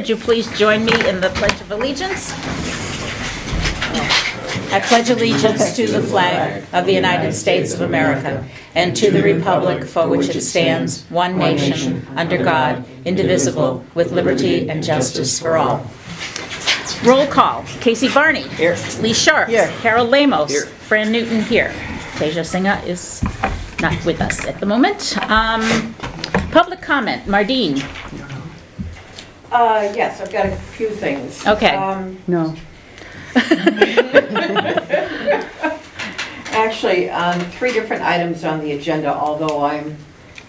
would you please join me in the Pledge of Allegiance? I pledge allegiance to the flag of the United States of America and to the republic for which it stands, one nation, under God, indivisible, with liberty and justice for all. Roll call. Casey Barney. Here. Lee Sharp. Here. Harold Lamos. Here. Fran Newton here. Teja Singha is not with us at the moment. Public comment. Mardine. Yes, I've got a few things. Okay. No. Actually, 3 different items on the agenda, although I'm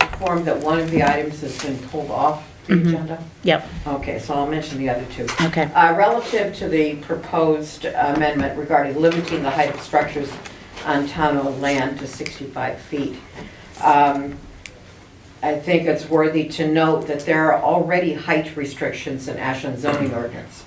informed that one of the items has been pulled off the agenda. Yep. Okay, so I'll mention the other 2. Okay. Relative to the proposed amendment regarding limiting the height of structures on town-owned land to 65 feet, I think it's worthy to note that there are already height restrictions in Ashland zoning ordinance.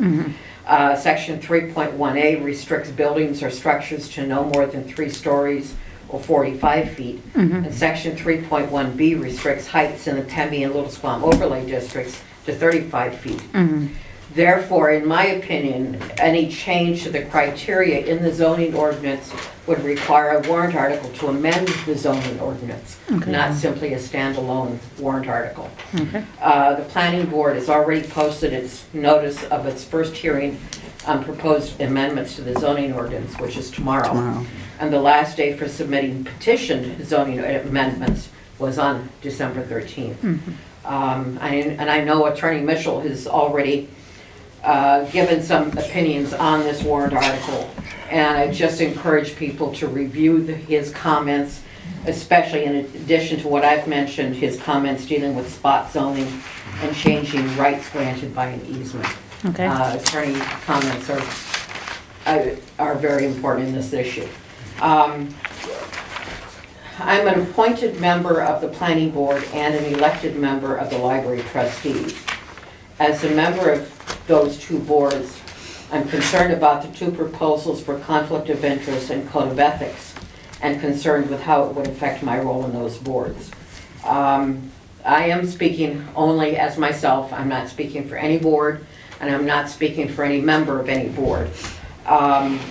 Section 3.1A restricts buildings or structures to no more than 3 stories or 45 feet. And Section 3.1B restricts heights in the Tempe and Little Squam overlay districts to 35 feet. Therefore, in my opinion, any change to the criteria in the zoning ordinance would require a warrant article to amend the zoning ordinance, not simply a standalone warrant article. The planning board has already posted its notice of its first hearing on proposed amendments to the zoning ordinance, which is tomorrow. And the last day for submitting petitioned zoning amendments was on December 13th. And I know Attorney Mitchell has already given some opinions on this warrant article, and I just encourage people to review his comments, especially in addition to what I've mentioned, his comments dealing with spot zoning and changing rights granted by an easement. Okay. Attorney comments are very important in this issue. I'm an appointed member of the planning board and an elected member of the library trustees. As a member of those 2 boards, I'm concerned about the 2 proposals for conflict of interest and code of ethics, and concerned with how it would affect my role in those boards. I am speaking only as myself. I'm not speaking for any board, and I'm not speaking for any member of any board.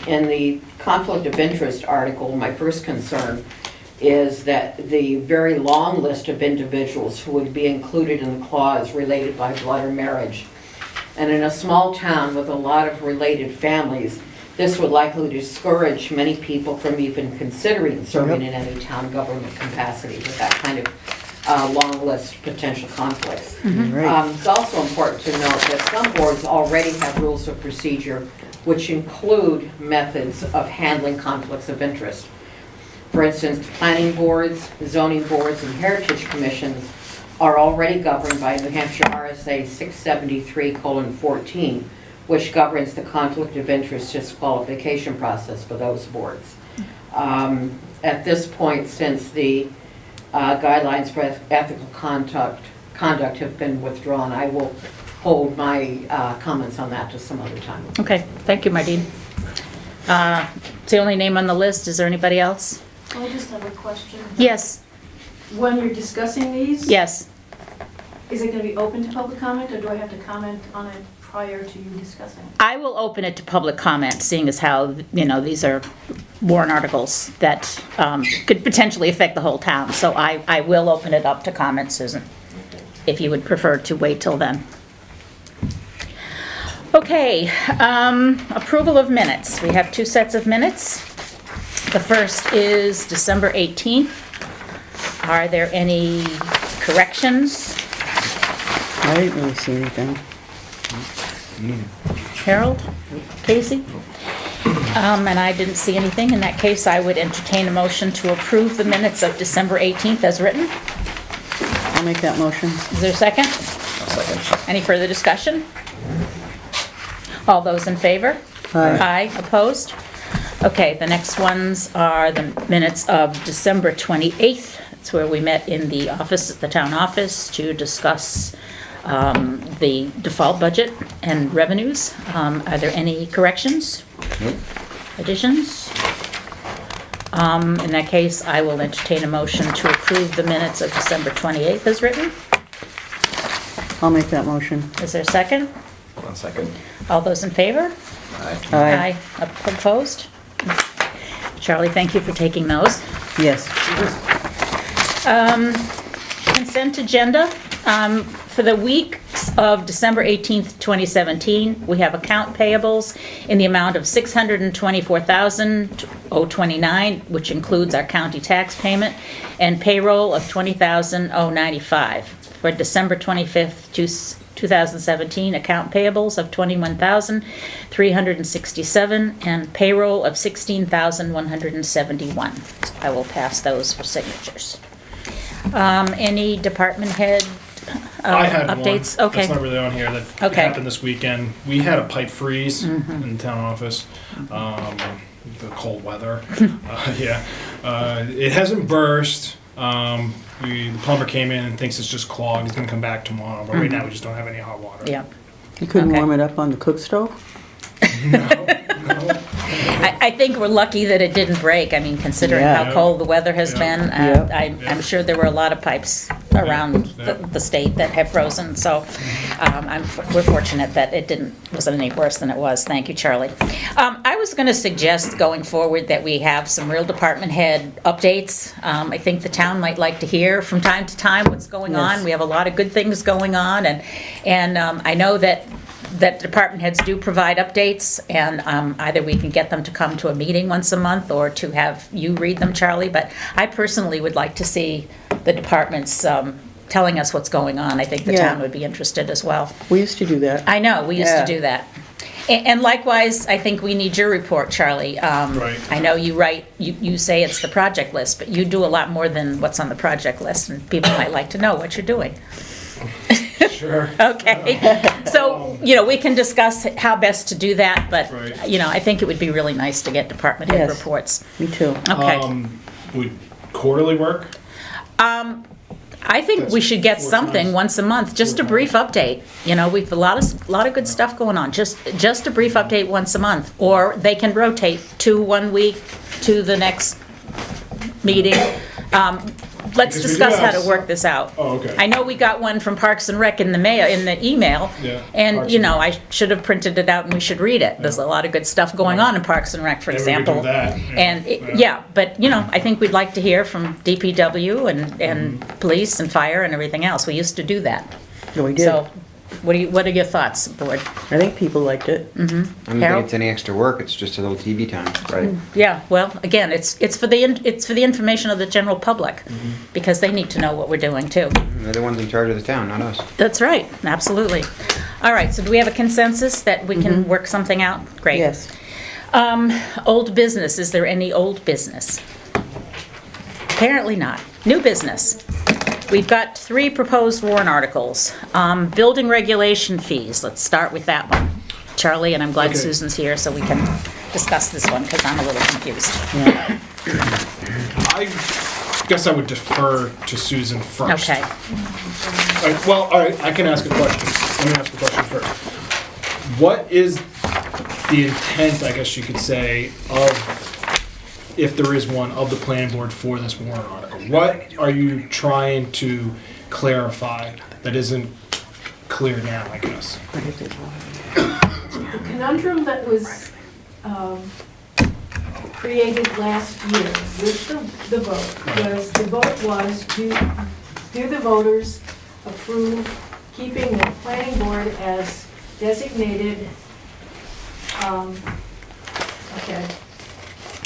In the conflict of interest article, my first concern is that the very long list of individuals who would be included in the clause related by blood or marriage. And in a small town with a lot of related families, this would likely discourage many people from even considering serving in any town government capacity with that kind of long list of potential conflicts. It's also important to note that some boards already have rules of procedure which include methods of handling conflicts of interest. For instance, planning boards, zoning boards, and heritage commissions are already governed by New Hampshire RSA 673:14, which governs the conflict of interest disqualification process for those boards. At this point, since the guidelines for ethical conduct have been withdrawn, I will hold my comments on that to some other time. Okay. Thank you, Mardine. It's the only name on the list. Is there anybody else? I just have a question. Yes. When you're discussing these, Yes. is it going to be open to public comment, or do I have to comment on it prior to you discussing? I will open it to public comment, seeing as how, these are warrant articles that could potentially affect the whole town. So I will open it up to comment, Susan, if you would prefer to wait till then. Okay, approval of minutes. We have 2 sets of minutes. The first is December 18th. Are there any corrections? I didn't really see anything. Harold? Casey? And I didn't see anything. In that case, I would entertain a motion to approve the minutes of December 18th as written. I'll make that motion. Is there a second? Any further discussion? All those in favor? Aye. Aye. Opposed? Okay, the next ones are the minutes of December 28th. It's where we met in the office, the town office, to discuss the default budget and revenues. Are there any corrections? Nope. Additions? In that case, I will entertain a motion to approve the minutes of December 28th as written. I'll make that motion. Is there a second? One second. All those in favor? Aye. Opposed? Charlie, thank you for taking those. Yes. Consent agenda. For the week of December 18th, 2017, we have account payables in the amount of $624,029, which includes our county tax payment, and payroll of $20,095. For December 25th, 2017, account payables of $21,367 and payroll of $16,171. I will pass those for signatures. Any department head I had updates? one. Okay. That's not really on here. That Okay. happened this weekend. We had a pipe freeze in the town office. The cold weather. It hasn't burst. The plumber came in and thinks it's just clogged. He's gonna come back tomorrow. But right now we just don't have any hot water. Yeah. You couldn't Okay. warm it up on the cook stove? No. I think we're lucky that it didn't break. I mean, considering Yeah. how cold the weather has Yeah. been, Yeah. I'm sure there were a lot of pipes around Yeah. the state that have frozen. So we're fortunate that it wasn't any worse than it was. Thank you, Charlie. I was going to suggest going forward that we have some real department head updates. I think the town might like to hear from time to time what's going on. Yes. We have a lot of good things going on, and I know that department heads do provide updates, and either we can get them to come to a meeting once a month or to have you read them, Charlie, but I personally would like to see the departments telling us what's going on. I think the Yeah. town would be interested as well. We used to do that. I know, we used to Yeah. do that. And likewise, I think we need your report, Charlie. Right. I know you write, you say it's the project list, but you do a lot more than what's on the project list, and people might like to know what you're doing. Sure. Okay, so, we can discuss how best to do that, but, Right. I think it would be really nice to get department head Yes. reports. Me too. Okay. Would quarterly work? I think we should get 4 something times. once a month, just a brief update. We've a lot of good stuff going on, just a brief update once a month. Or they can rotate to 1 week to the next meeting. Let's Because we do discuss how have to work this out. Oh, okay. I know we got one from Parks and Rec in the mail, in the email. Yeah, And, Parks and Rec. I should have printed it out and we should read it. There's a lot of good stuff going on in Parks and Rec, for Maybe we could example. do that, yeah. And, but, I think we'd like to hear from DPW and police and fire and everything else. We used to do that. Yeah, we did. So, what are your thoughts, board? I think people liked it. I don't think Harold? it's any extra work, it's just a little TV time. Right. Yeah, well, again, it's for the information of the general public, because they need to know what we're doing too. They're the ones in charge of the town, not us. That's right, absolutely. All right, so do we have a consensus that we can work something out? Great. Yes. Old business, is there any old business? Apparently not. New business. We've got 3 proposed warrant articles. Building regulation fees, let's start with that one. Charlie, and I'm glad Okay. Susan's here so we can discuss this one, because I'm a little confused. I guess I would defer to Susan first. Okay. All right, I can ask a question. Let me ask a question first. What is the intent, I guess you could say, of, if there is one, of the planning board for this warrant article? What are you trying to clarify that isn't clear now, I guess? The conundrum that was created last year with the vote was, do the voters approve keeping the planning board as designated,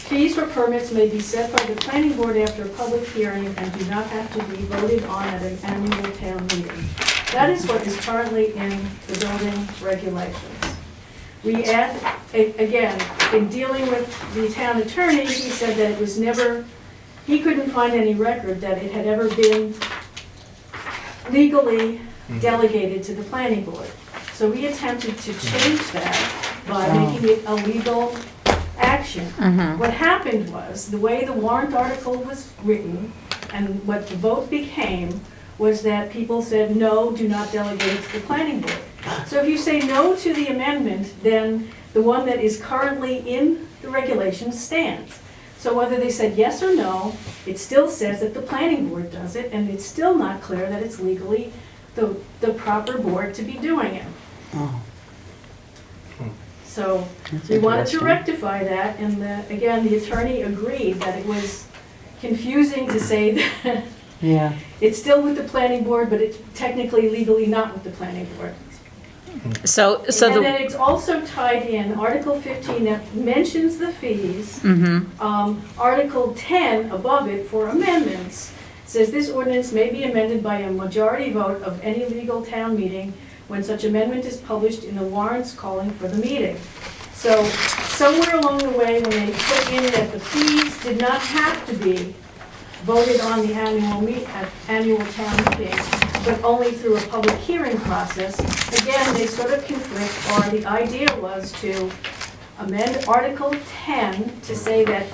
Fees for permits may be set by the planning board after a public hearing and do not have to be voted on at an annual town meeting. That is what is currently in the building regulations. We add, again, in dealing with the town attorney, he said that it was never, he couldn't find any record that it had ever been legally delegated to the planning board. So we attempted to change that by making it a legal action. What happened was, the way the warrant article was written and what the vote became was that people said, no, do not delegate it to the planning board. So if you say no to the amendment, then the one that is currently in the regulations stands. So whether they said yes or no, it still says that the planning board does it, and it's still not clear that it's legally the proper board to be doing it. Oh. So That's we wanted to interesting. rectify that, and again, the attorney agreed that it was confusing to say that Yeah, it's still with the planning board, but it's technically legally not with the planning board. So And then the, it's also tied in, Article 15 that mentions the fees. Article 10 above it for amendments says this ordinance may be amended by a majority vote of any legal town meeting when such amendment is published in the warrants calling for the meeting. So somewhere along the way, when they put in that the fees did not have to be voted on the annual town meeting, but only through a public hearing process, again, they sort of conflict, or the idea was to amend Article 10 to say that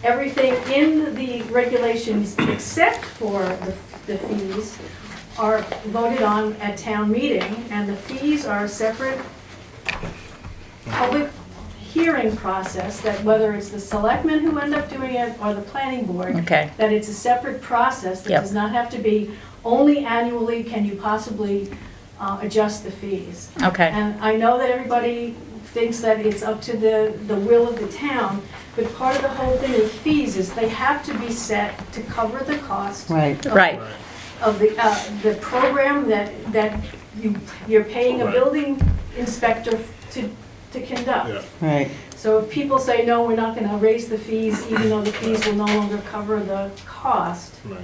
everything in the regulations except for the fees are voted on at town meeting, and the fees are a separate public hearing process, that whether it's the selectmen who end up doing it or the planning board, okay, that it's a separate process that Yep. does not have to be only annually can you possibly adjust the fees. okay, And I know that everybody thinks that it's up to the will of the town, but part of the whole thing with fees is they have to be set to cover the cost right. right, of the program that you're paying a Right. building inspector to conduct. Yeah. Right. So if people say, no, we're not gonna raise the fees, even though the fees will no longer cover the cost, Right.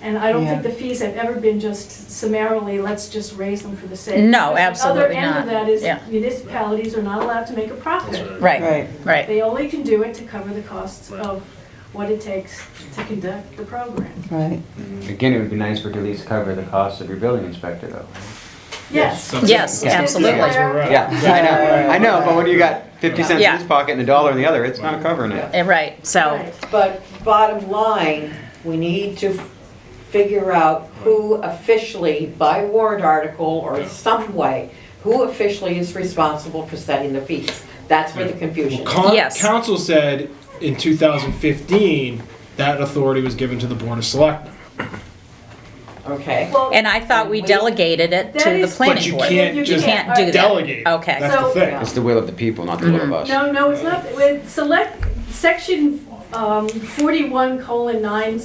and I don't think Yeah. the fees have ever been just summarily, let's just raise them for the sake. No, Because absolutely The other not. end of that is Yeah. municipalities are not allowed to make a That's profit. right. right, Right. right, They only can do it to cover the costs Right. of what it takes to conduct the program. Right. Again, it would be nice for it to at least cover the cost of your building inspector, though. Yes. Yes, Yeah. absolutely. That's where we're at. Yeah, I know, but when you got 50 cents Yeah. in this pocket and a dollar in the other, it's not covering it. Right, so, Right. But bottom line, we need to figure out who officially, by warrant article or some way, who officially is responsible for setting the fees. That's where the confusion is. Yes. Council said in 2015 that authority was given to the Board of Selectmen. Okay? Well, and I thought we delegated it That to the is- But planning you board. can't You just can't do that. delegate. Okay. That's the So- thing. It's the will of the people, not the will of us. No, it's not, with section 41:9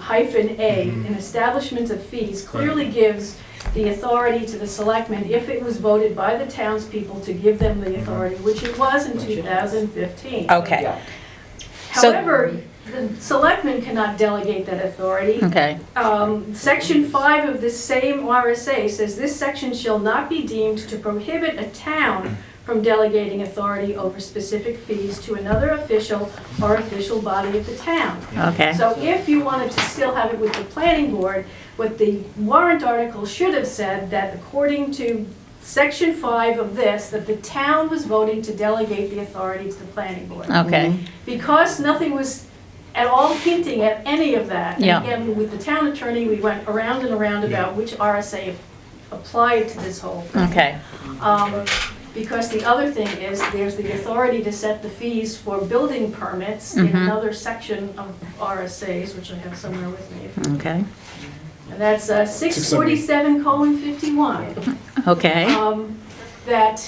hyphen A, in establishments of fees, clearly gives the authority to the selectmen if it was voted by the townspeople to give them the authority, which it was in 2015. Okay, Yeah. So- However, the selectmen cannot delegate that authority. okay, Section 5 of this same RSA says, "This section shall not be deemed to prohibit a town from delegating authority over specific fees to another official or official body of the town." okay, So if you wanted to still have it with the planning board, what the warrant article should have said, that according to Section 5 of this, that the town was voting to delegate the authority to the planning board. okay, Because nothing was at all hinting at any of that. Yeah. And again, with the town attorney, we went around and around about which RSA applied to this whole thing. okay, Because the other thing is, there's the authority to set the fees for building permits in another section of RSAs, which I have somewhere with me. okay, And that's 647:51. okay, That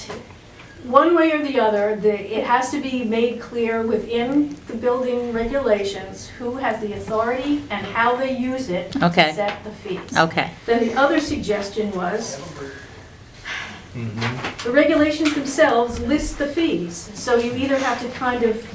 one way or the other, it has to be made clear within the building regulations who has the authority and how they use it Okay. to set the fees. okay, Then the other suggestion was, the regulations themselves list the fees, so you either have to kind of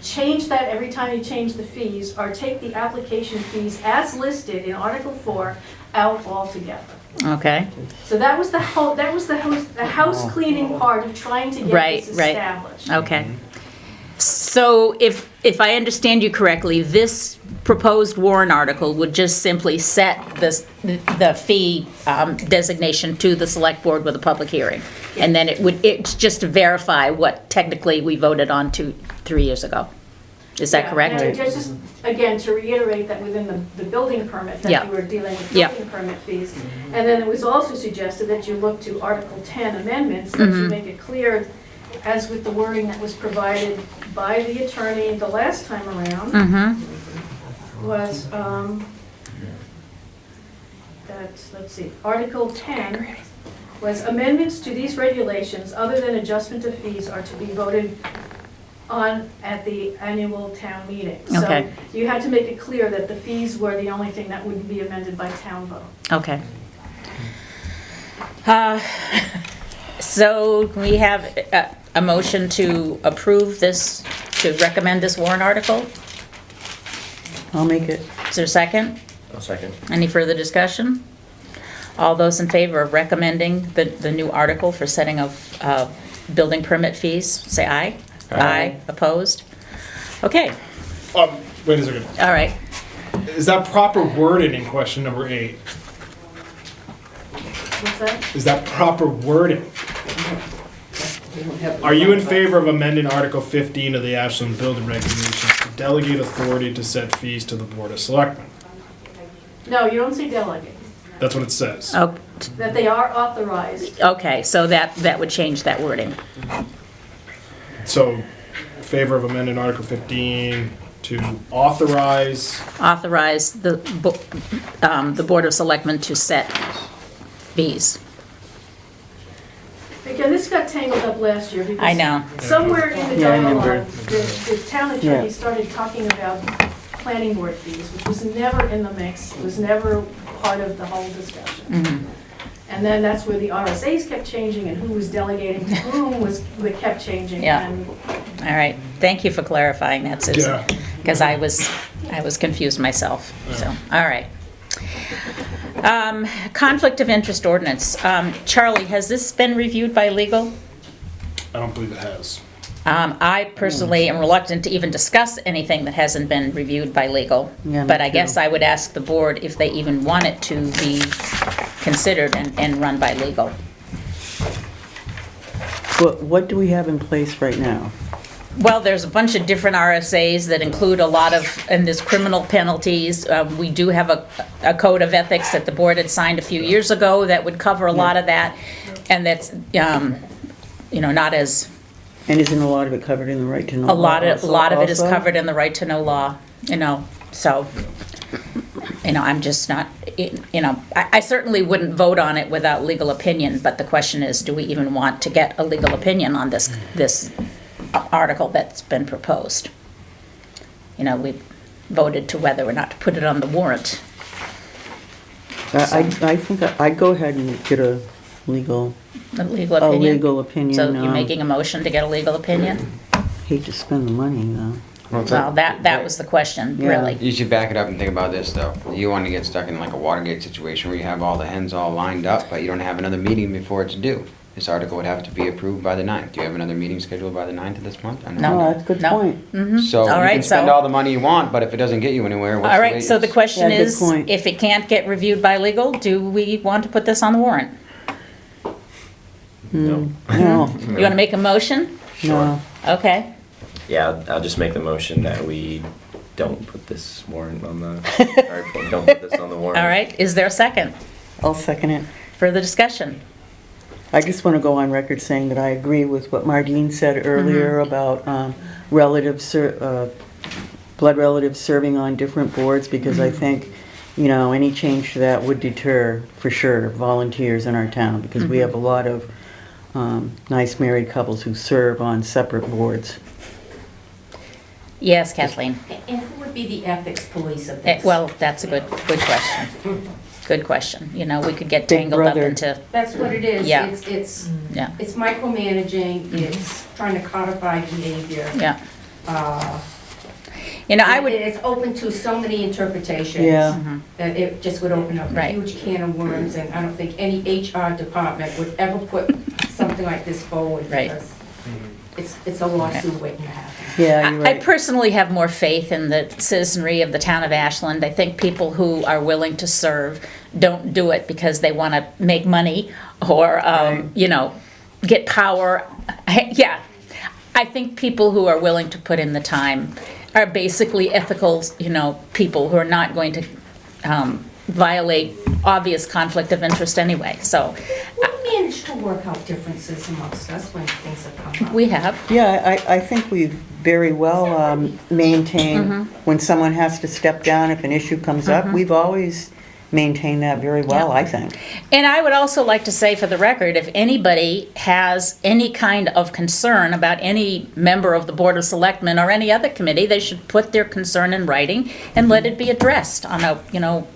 change that every time you change the fees, or take the application fees as listed in Article 4 out altogether. okay, So that was the house cleaning part of trying to get Right, this right. established. okay. So if I understand you correctly, this proposed warrant article would just simply set the fee designation to the select board with a public hearing. And then it's just to verify what technically we voted on 3 years ago. Is that Yeah, correct? and just, again, to reiterate that within the building permit, that Yeah. you were dealing with Yeah. building permit fees. And then it was also suggested that you look to Article 10 amendments, that you make it clear, as with the wording that was provided by the attorney the last time around, was, that, let's see, Article 10 was amendments to these regulations, other than adjustment of fees, are to be voted on at the annual town meeting. Okay. So you had to make it clear that the fees were the only thing that wouldn't be amended by town vote. Okay. So we have a motion to approve this, to recommend this warrant article. I'll make it. Is there a second? I'll second. Any further discussion? All those in favor of recommending the new article for setting of building permit fees, say aye. Aye. Opposed? Okay, Wait a second. all right. Is that proper worded in question number 8? What's that? Is that proper wording? We don't have the- Are you in favor of amending Article 15 of the Ashland Building Regulations to delegate authority to set fees to the Board of Selectmen? No, you don't say delegate, That's what it says. Oh, that they are authorized. okay, so that would change that wording. So, favor of amending Article 15 to authorize, Authorize the Board of Selectmen to set fees. Again, this got tangled up last year because. I know. Somewhere in the Yeah, I remember. dialogue, the town Yeah. attorney started talking about planning board fees, which was never in the mix, was never part of the whole discussion. And then that's where the RSAs kept changing and who was delegating to whom that kept changing. Yeah. And All right, thank you for clarifying that, Susan, Yeah. because I was confused myself, so, all right. Conflict of interest ordinance. Charlie, has this been reviewed by legal? I don't believe it has. I personally am reluctant to even discuss anything that hasn't been reviewed by legal. Yeah, me But I too. guess I would ask the board if they even want it to be considered and run by legal. What do we have in place right now? Well, there's a bunch of different RSAs that include a lot of, and there's criminal penalties. We do have a code of ethics that the board had signed a few years ago that would cover a lot of that. And that's, not as, And isn't a lot of it covered in the right to know? a lot of it is also? covered in the right to know law, so, I'm just not, I certainly wouldn't vote on it without legal opinion, but the question is, do we even want to get a legal opinion on this article that's been proposed? We voted to whether or not to put it on the warrant. I think I'd go ahead and get a legal opinion. So you're making a motion to get a legal opinion? Hate to spend the money, though. Well, that was the question, Yeah. really. You should back it up and think about this, though. You want to get stuck in like a Watergate situation where you have all the hens all lined up, but you don't have another meeting before it's due. This article would have to be approved by the 9th. Do you have another meeting scheduled by the 9th of this month? Or No. Oh, that's a good No. point. So All you right, can spend so- all the money you want, but if it doesn't get you anywhere, what's All the right, so the latest? question Yeah, good is, point. if it can't get reviewed by legal, do we want to put this on the warrant? No. No, You want to make a motion? no. Okay. Yeah, I'll just make the motion that we don't put this warrant on the, or don't put this on the warrant. All right, is there a second? I'll second it. Further discussion? I just want to go on record saying that I agree with what Mardine said earlier about blood relatives serving on different boards, because I think, any change to that would deter, for sure, volunteers in our town, because we have a lot of nice married couples who serve on separate boards. Yes, Kathleen? And who would be the ethics police of Eh, this? Well, that's a good question. Good question. We could get Big tangled up brother. into, That's what it is. Yeah. It's yeah, micromanaging, it's trying to codify behavior. yeah. Uh, I would, It's open to so many interpretations. Yeah. That it just would open up a Right. huge can of worms, and I don't think any HR department would ever put something like this forward. Right. Because it's a lawsuit waiting to happen. Yeah, you're I right. personally have more faith in the citizenry of the town of Ashland. I think people who are willing to serve don't do it because they want to make money or, get power. Yeah, I think people who are willing to put in the time are basically ethical, people who are not going to violate obvious conflict of interest anyway. So We managed to work out differences amongst us when things have come up. we have. Yeah, I think we've very well maintained when someone has to step down if an issue comes up. We've always maintain that very well, Yeah. I think. And I would also like to say for the record, if anybody has any kind of concern about any member of the Board of Selectmen or any other committee, they should put their concern in writing and let it be addressed on a,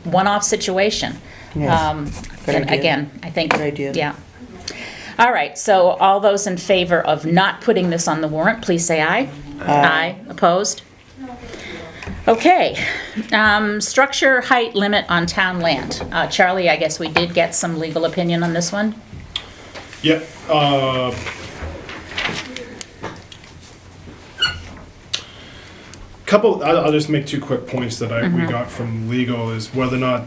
one-off situation. Yes. Good And idea. again, I think. Good idea. Yeah. All right, so all those in favor of not putting this on the warrant, please say aye. Aye. Opposed? Okay, structure height limit on town land. Charlie, I guess we did get some legal opinion on this one? Yeah, I'll just make two quick points that we got from legal is whether or not,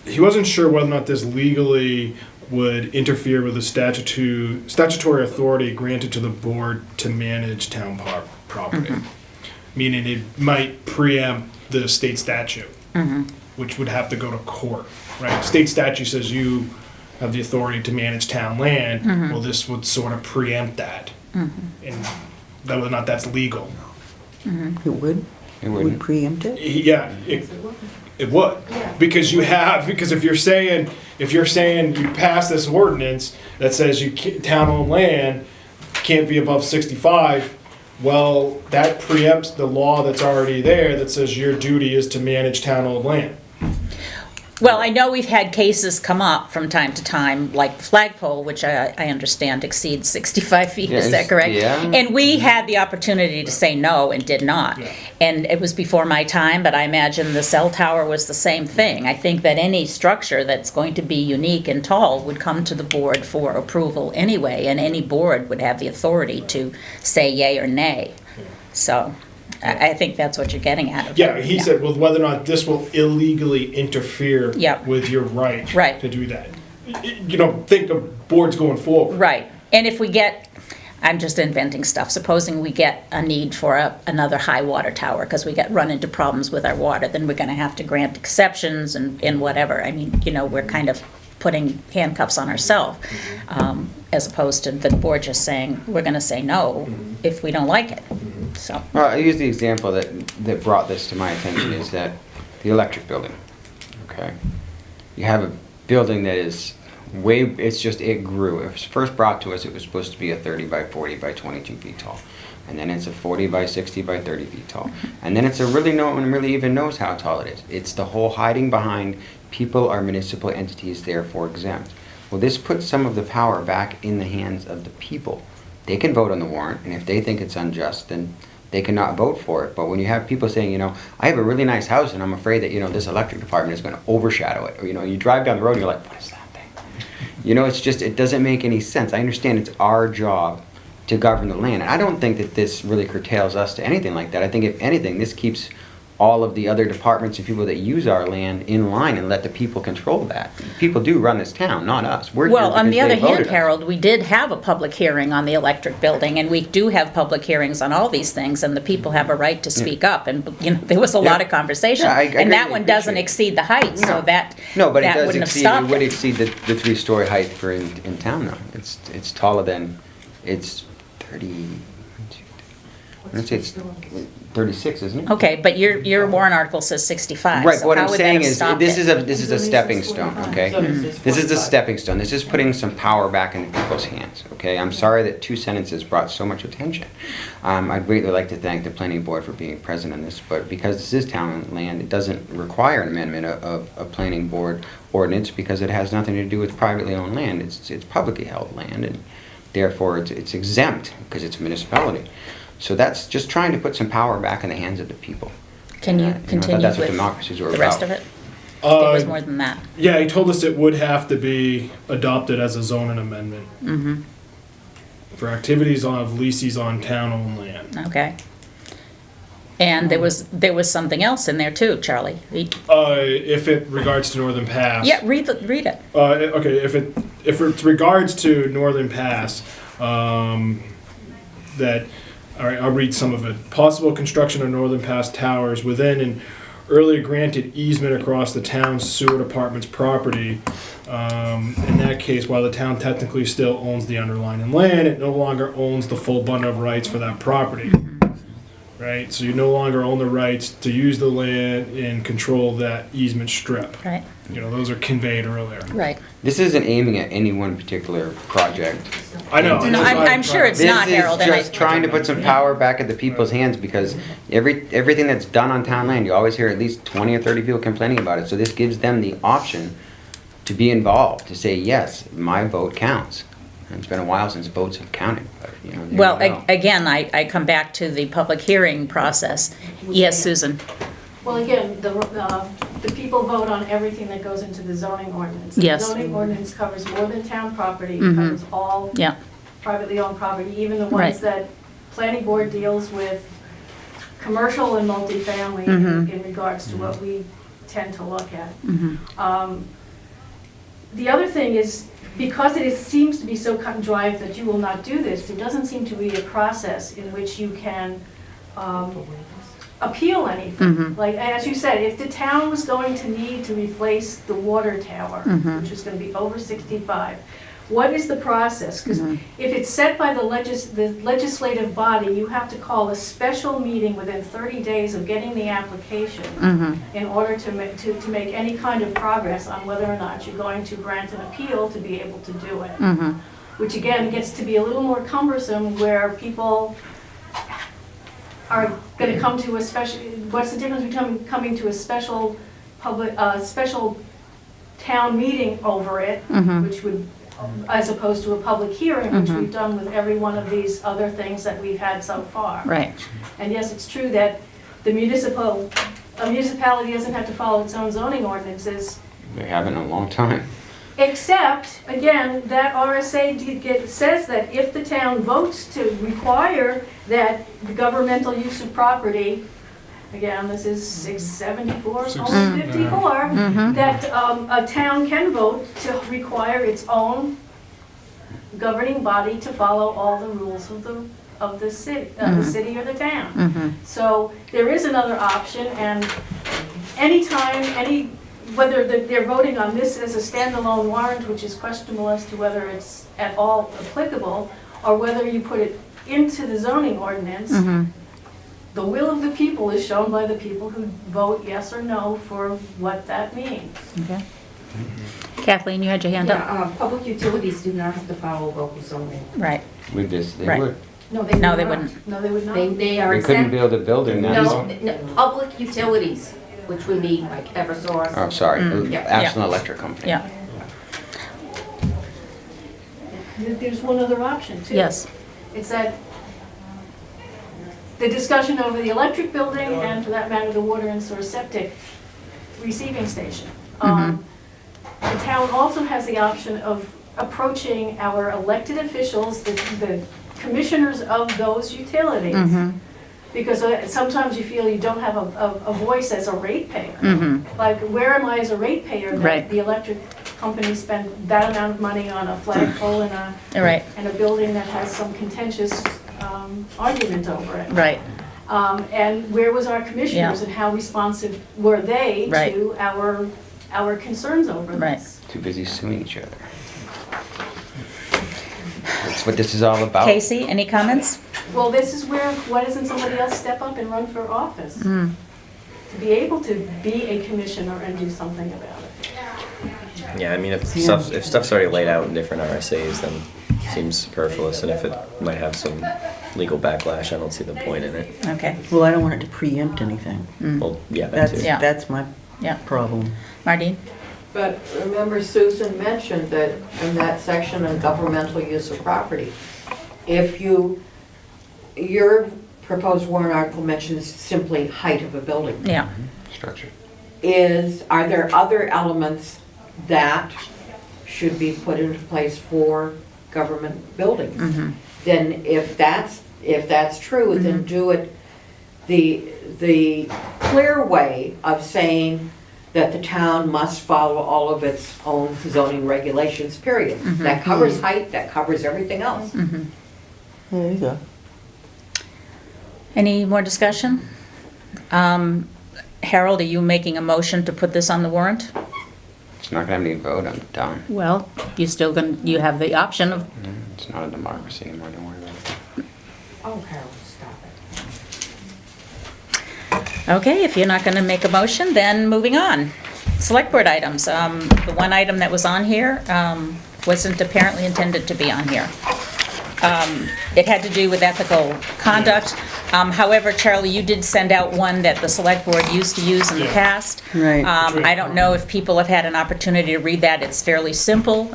he wasn't sure whether or not this legally would interfere with the statutory authority granted to the board to manage town property. Meaning it might preempt the state statute, which would have to go to court, right? State statute says you have the authority to manage town land. Well, this would sort of preempt that. And whether or not that's legal. It would? It Would wouldn't. preempt it? Yeah, it would. Because if you're saying you pass this ordinance that says town-owned land can't be above 65, well, that preempts the law that's already there that says your duty is to manage town-owned land. Well, I know we've had cases come up from time to time, like the flagpole, which I understand exceeds 65 feet, is that Yes, correct? yeah. And we had the opportunity to say no and did not. Yeah. And it was before my time, but I imagine the cell tower was the same thing. I think that any structure that's going to be unique and tall would come to the board for approval anyway, and any board would have the authority to say yay or nay. So I think that's what you're getting at. Yeah, he said, well, whether or not this will illegally interfere Yep. with your right Right. to do that. Think of boards going forward. Right, and if we get, I'm just inventing stuff, supposing we get a need for another high water tower, because we run into problems with our water, then we're gonna have to grant exceptions and whatever. I mean, we're kind of putting handcuffs on ourselves, as opposed to the board just saying, we're gonna say no if we don't like it, so. Well, I use the example that brought this to my attention is that the electric building, okay? You have a building that is it grew. It was first brought to us, it was supposed to be a 30 by 40 by 22 feet tall. And then it's a 40 by 60 by 30 feet tall. And then no one really even knows how tall it is. It's the whole hiding behind people or municipal entities therefore exempt. Well, this puts some of the power back in the hands of the people. They can vote on the warrant, and if they think it's unjust, then they cannot vote for it. But when you have people saying, I have a really nice house and I'm afraid that, this electric department is going to overshadow it. Or, you drive down the road and you're like, what is that thing? It doesn't make any sense. I understand it's our job to govern the land. And I don't think that this really curtails us to anything like that. I think if anything, this keeps all of the other departments and people that use our land in line and let the people control that. People do run this town, not us. We're Well, here on the because other they hand, voted us. Harold, we did have a public hearing on the electric building, and we do have public hearings on all these things, and the people have a right to speak up, and, there was a lot of conversation. Yeah, I And that greatly one doesn't appreciate it. exceed the height, so that No, but it that does wouldn't have exceed, it stopped would it. exceed the three-story height for in town though. It's taller than, it's 30, let's say it's 36, isn't it? Okay, but your warrant article says 65, Right, so what how I'm would that saying have is, stopped this it? is a stepping stone, okay? So this is This is a 45. stepping stone. This is putting some power back in people's hands, okay? I'm sorry that two sentences brought so much attention. I'd greatly like to thank the planning board for being present in this, but because this is town land, it doesn't require an amendment of a planning board ordinance because it has nothing to do with privately owned land. It's publicly held land, and therefore it's exempt because it's a municipality. So that's just trying to put some power back in the hands of the people. Can you I thought continue that's what with democracies are the rest about. of it? It was Uh, more than that. Yeah, he told us it would have to be adopted as a zoning amendment. For activities of leases on town-owned land. Okay. And there was something else in there too, Charlie. If it regards to Northern Pass. Yeah, read it. Okay, if it regards to Northern Pass, that, all right, I'll read some of it. Possible construction of Northern Pass towers within an earlier granted easement across the town's sewer department's property. In that case, while the town technically still owns the underlying land, it no longer owns the full bundle of rights for that property. right? So you no longer own the rights to use the land and control that easement strip. Right, You know, those are conveyed earlier. right. This isn't aiming at any one particular project. I know. No, I'm sure it's This not, Harold. is and just trying to put some power back at the people's hands, because everything that's done on town land, you always hear at least 20 or 30 people complaining about it. So this gives them the option to be involved, to say, yes, my vote counts. And it's been a while since votes have counted, but, you know. there Well, you go. again, I come back to the public hearing process. Yes, Susan? Well, again, the people vote on everything that goes into the zoning ordinance. Yes. The zoning ordinance covers more than town property, Mhm. covers all Yeah, privately owned property, even the Right. ones that planning board deals with commercial and multifamily Mhm. in regards to what we tend to look at. mhm, The other thing is, because seems to be so cut and dry that you will not do this, there doesn't seem to be a process in which you can appeal anything. Mhm. Like, as you said, if the town was going to need to replace the water tower, Mhm. which was going to be over 65, what is the process? Because Mhm. if it's set by the legislative body, you have to call a special meeting within 30 days of getting the application mhm, in order to make any kind of progress on whether or not you're going to grant an appeal to be able to do it. mhm. Which again gets to be a little more cumbersome, where people are going to come to a special, what's the difference between coming to a special special town meeting over it, Mhm. which would, as opposed to a public hearing, which Mhm. we've done with every one of these other things that we've had so far. Right, And yes, it's true that a municipality doesn't have to follow its own zoning ordinances, They haven't in a long time. except, again, that RSA says that if the town votes to require that the governmental use of property, again, this is 674, colon 54, mhm, that a town can vote to require its own governing body to follow all the rules of the city or the town. mhm. So there is another option, and anytime, whether they're voting on this as a standalone warrant, which is questionable as to whether it's at all applicable, or whether you put it into the zoning ordinance, Mhm. the will of the people is shown by the people who vote yes or no for what that means. Okay. Kathleen, you had your hand up? Yeah, public utilities do not have to follow local zoning. Right, With this, they Right. would. No, they No, would they not. wouldn't. No, they would not. They are They couldn't exempt. build a building now. No, public utilities, which would be like Eversource. Oh, I'm sorry, Yeah. Ashland Electric Company. yeah, There's one other option, too. yes, It's that the discussion over the electric building and, for that matter, the water and sewer septic receiving station. The town also has the option of approaching our elected officials, the commissioners of those utilities. mhm, Because sometimes you feel you don't have a voice as a ratepayer. mhm, Like, where am I as a ratepayer Right. that the electric company spent that amount of money on a flagpole right, and a building that has some contentious argument over it? right, And where was our commissioners and how responsive were they Right. to our concerns over Right. this? Too busy suing each other. That's what this is all about. Casey, any comments? Well, this is where, why doesn't somebody else step up and run for office? Mm. To be able to be a commissioner and do something about it. Yeah, I mean, if stuff's already laid out in different RSAs, then it seems superfluous, and if it might have some legal backlash, I don't see the point in it. Okay, Well, I don't want it to preempt anything. Well, yeah, that too. Yeah. That's my yeah. problem. Martine? But remember Susan mentioned that in that section on governmental use of property, if your proposed warrant article mentions simply height of a building. Yeah, Structure. Are there other elements that should be put into place for government buildings? mhm, Then if that's true, then do it the clear way of saying that the town must follow all of its own zoning regulations, period. That covers height, that covers everything else. mhm. There you go. Any more discussion? Harold, are you making a motion to put this on the warrant? It's not gonna have any vote, I'm done. Well, you have the option of, It's not a democracy anymore, don't worry about it. Oh, Harold, stop it. Okay, if you're not going to make a motion, then moving on. Select board items. The one item that was on here wasn't apparently intended to be on here. It had to do with ethical conduct. However, Charlie, you did send out one that the select board used to use in the Yeah. past. Right. I don't know if people have had an opportunity to read that. It's fairly simple.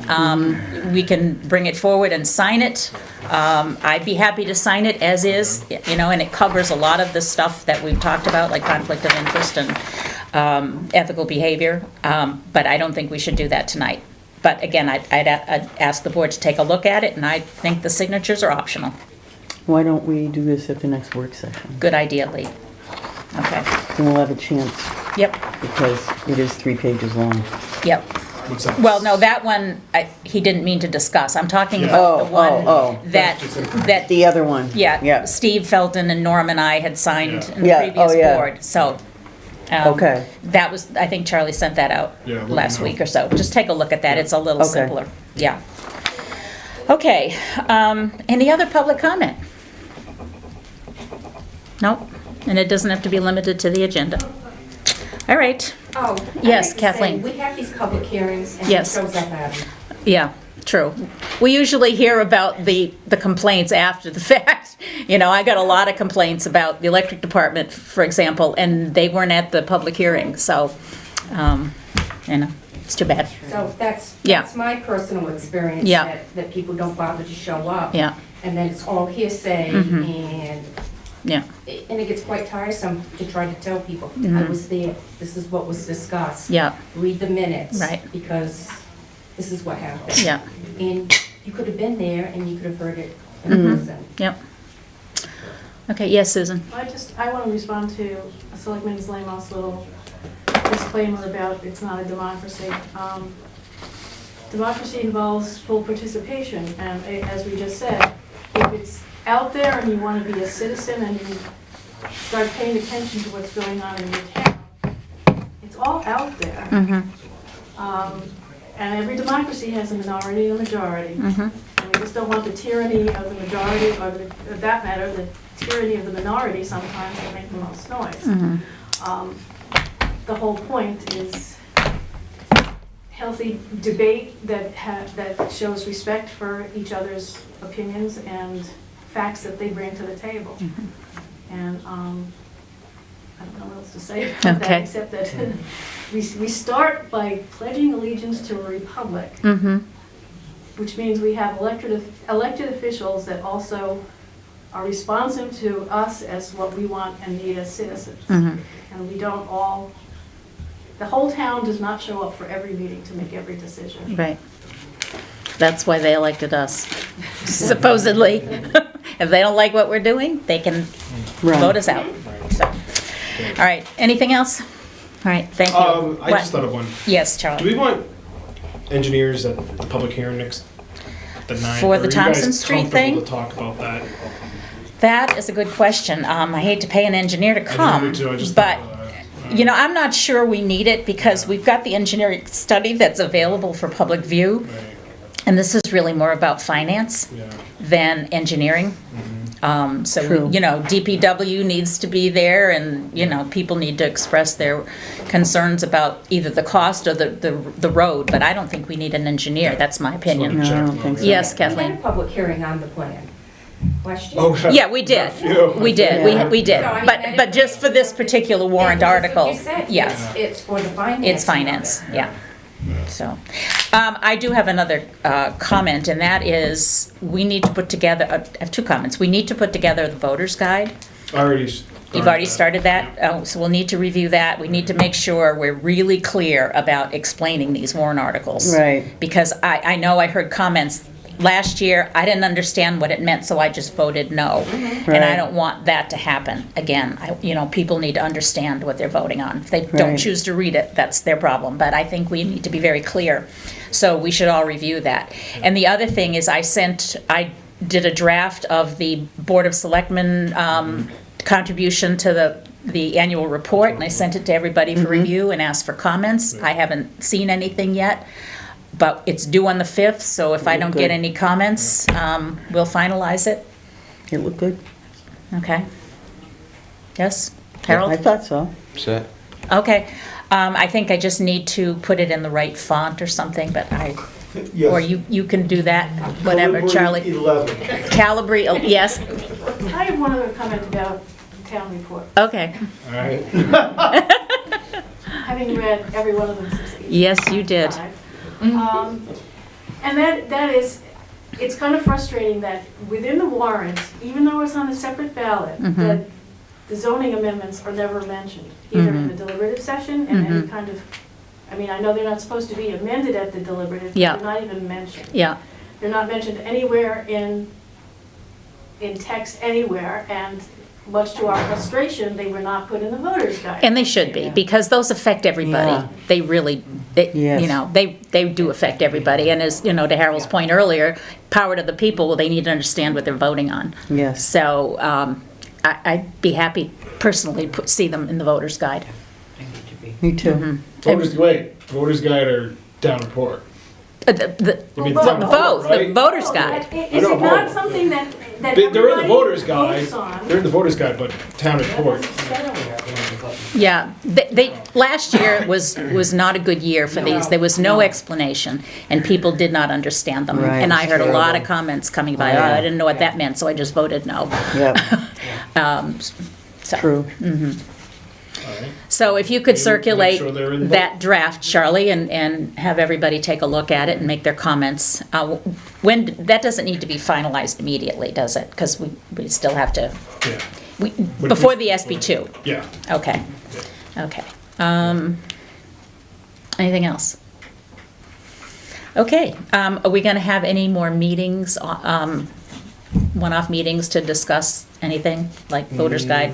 We can bring it forward and sign it. I'd be happy to sign it as is, and it covers a lot of the stuff that we've talked about, like conflict of interest and ethical behavior. But I don't think we should do that tonight. But again, I'd ask the board to take a look at it, and I think the signatures are optional. Why don't we do this at the next work session? Good idea, Lee. Okay. Then we'll have a chance, Yep, because it is 3 pages long. yep. What's that? Well, no, that one, he didn't mean to discuss. I'm talking Yeah. about the Oh, one oh. that, The other one. yeah, Steve Felton and Norm and I had signed Yeah. in the Yeah, previous oh, yeah. board, so. Okay. That was, I think Charlie sent that out Yeah, let me last know. week or so. Just take a look at that, it's a little Okay. simpler, yeah. Okay, any other public comment? Nope, and it doesn't have to be limited to the agenda. All right, Oh. Yes, I'd like to say, Kathleen. We have these public hearings and it Yes. shows up at them. yeah, true. We usually hear about the complaints after the fact. I got a lot of complaints about the electric department, for example, and they weren't at the public hearing, so, it's too bad. So that's Yeah. my personal experience. Yeah. That people don't bother to show up. Yeah, And then it's all hearsay and yeah, it gets quite tiresome to try to tell people, I Mhm. was there, this is what was discussed. yeah, Read the minutes. Right. Because this is what happened. yeah, And you could have been there and you could have heard it in Mhm. person. yep. Okay, yes, Susan? I want to respond to Selectman Lamos' little disclaimer about it's not a democracy. Democracy involves full participation, and as we just said, if it's out there and you want to be a citizen and you start paying attention to what's going on in your town, it's all out there. Mm-hmm, And every democracy has a minority and a majority. mm-hmm, And we just don't want the tyranny of the majority, or for that matter, the tyranny of the minority sometimes that make the most noise. mm-hmm. The whole point is healthy debate that shows respect for each other's opinions and facts that they bring to the table. And I don't know what else to say about that, Okay. except that we start by pledging allegiance to a republic, Mm-hmm. which means we have elected officials that also are responsive to us as what we want and need as citizens. Mm-hmm. And we don't all, the whole town does not show up for every meeting to make every decision. Right. That's why they elected us, supposedly. If they don't like what we're doing, they can Right. vote us out. So, all right, anything else? All right, thank you. I What? just thought of one. Yes, Do Charlie. we want engineers at the public hearing next, the 9th? For the Or are you Thompson guys Street comfortable thing? to talk about that? That is a good question. I hate to pay an engineer to I come, didn't do, I just but, thought of that. I'm not sure we need it because we've got the engineering study that's available for public view. Right, And this is really more about finance yeah. than engineering. So, True. DPW needs to be there and, people need to express their concerns about either the cost or the road, but I don't think we need an engineer, that's my opinion. No, I don't think so. Yes, We had Kathleen? a public hearing on the plan. Question? Oh, Yeah, we did. Phew. We did, Yeah. we did. No, I mean, But just for this particular warrant Yeah, because article, you said yes. It's for the finance. It's finance, yeah. So, I do have another comment, and that is, we need to put together, I have two comments. We need to put together the voter's guide. You've already started that? Oh, so we'll need to review that. We need to make sure we're really clear about explaining these warrant articles. Right. Because I know I heard comments last year, I didn't understand what it meant, so I just voted no. And I Right. don't want that to happen again. People need to understand what they're voting on. If they don't Right. choose to read it, that's their problem. But I think we need to be very clear. So we should all review that. And the other thing is I did a draft of the Board of Selectmen contribution to the annual report, and I sent it to everybody for review and asked for comments. I haven't seen anything yet. But it's due on the 5th, so if I don't get Good. any comments, we'll finalize it. It looked good. Okay? Yes? Harold? I thought so. Set? Okay. I think I just need to put it in the right font or something, but or you can do that, whatever, Charlie. 11. Calibri, yes, I have one other comment about the town report, okay. All right. having read every one of them since 1895. Yes, you did. And that is, it's kind of frustrating that within the warrant, even though it's on a separate ballot, that the zoning amendments are never mentioned, either in the deliberative session and any kind of, I mean, I know they're not supposed to be amended at the deliberative, but Yeah. they're not even mentioned. Yeah, They're not mentioned anywhere in text anywhere, and much to our frustration, they were not put in the voter's guide. and they should be, because those affect everybody. Yeah. They really, Yes. you know, they do affect everybody. And as, you know, to Harold's point earlier, power to the people, well, they need to understand what they're voting on. Yes. So I'd be happy personally to see them in the voter's guide. Me too. Voters guide or town report? The You mean Well, town report, vote, the right? voter's guide. Is it not something that They're in the everybody voters guide, votes on? they're in the voters guide, but town report. Yeah, they, last year was not a good year for these. There was no explanation, and people did not understand them. Right. And I heard a lot of comments coming by, oh, I didn't know what that meant, so I just voted no. Yep, So- true. All right. So if you could Make circulate sure they're in the that draft, Charlie, and have everybody take a look at it and make their comments. When, that doesn't need to be finalized immediately, does it? Because we still have to, Yeah, before the SB2. yeah. Okay, okay. Anything else? Okay, are we gonna have any more meetings, one-off meetings to discuss anything, like voter's guide?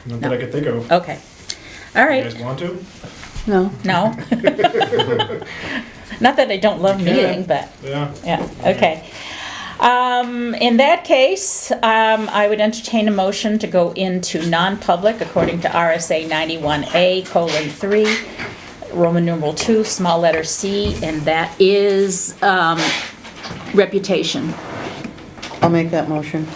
Not that I could think of. Okay, all You right, guys want to? No, no? Not that I don't love You can. meeting, but, Yeah. yeah, okay. In that case, I would entertain a motion to go into non-public according to RSA 91A:3, Roman numeral 2, small letter C, and that is reputation. I'll make that motion.